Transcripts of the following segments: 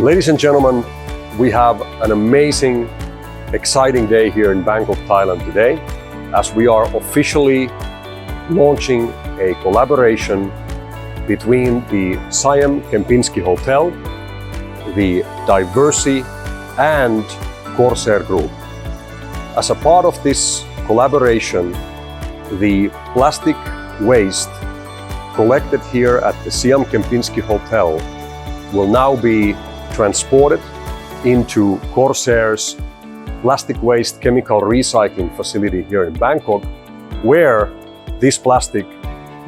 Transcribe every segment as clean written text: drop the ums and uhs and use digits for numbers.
Ladies and gentlemen, we have an amazing, exciting day here in Bangkok, Thailand today, as we are officially launching a collaboration between the Siam Kempinski Hotel, the Diversey and Corsair Group. As a part of this collaboration, the plastic waste collected here at the Siam Kempinski Hotel will now be transported into Corsair's plastic waste chemical recycling facility here in Bangkok, where this plastic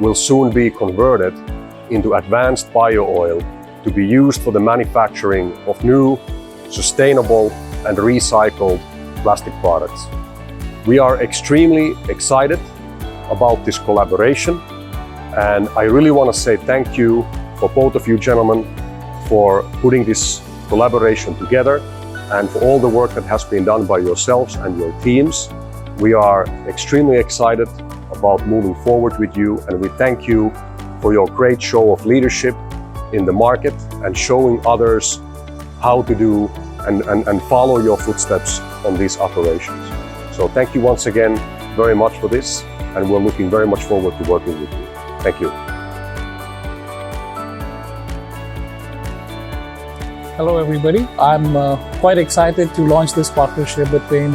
will soon be converted into advanced bio oil to be used for the manufacturing of new, sustainable and recycled plastic products. We are extremely excited about this collaboration, and I really want to say thank you for both of you gentlemen for putting this collaboration together and for all the work that has been done by yourselves and your teams. We are extremely excited about moving forward with you, and we thank you for your great show of leadership in the market and showing others how to do and follow your footsteps on these operations. So thank you once again very much for this, and we're looking very much forward to working with you. Thank you. Hello everybody, I'm quite excited to launch this partnership between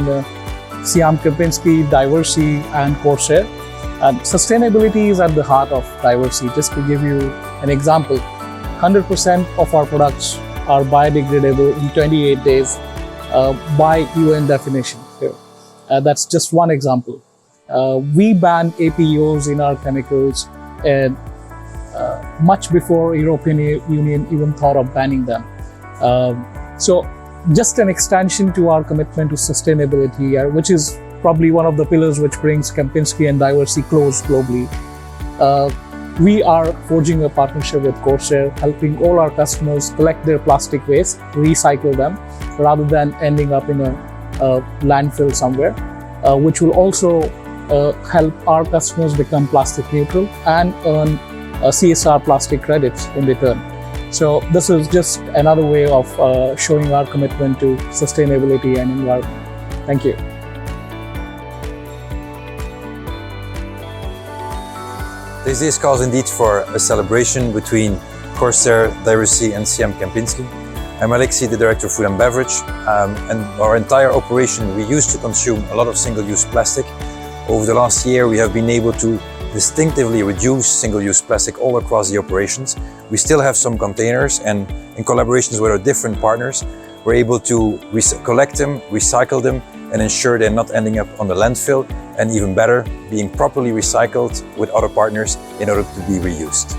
Siam Kempinski, Diversey and Corsair. And sustainability is at the heart of Diversey. Just to give you an example, 100% of our products are biodegradable in 28 days by UN definition here. That's just one example. We banned APOs in our chemicals and much before European Union even thought of banning them. So just an extension to our commitment to sustainability, which is probably one of the pillars which brings Kempinski and Diversey close globally. We are forging a partnership with Corsair, helping all our customers collect their plastic waste, recycle them, rather than ending up in a landfill somewhere, which will also help our customers become plastic neutral and earn CSR plastic credits in return. So this is just another way of showing our commitment to sustainability and environment. Thank you. This day calls indeed for a celebration between Corsair, Diversey and Siam Kempinski. I'm Alexi, the Director of Food and Beverage, and our entire operation, we used to consume a lot of single-use plastic. Over the last year, we have been able to distinctively reduce single-use plastic all across the operations. We still have some containers, and in collaborations with our different partners, we're able to collect them, recycle them, and ensure they're not ending up on the landfill, and even better, being properly recycled with other partners in order to be reused.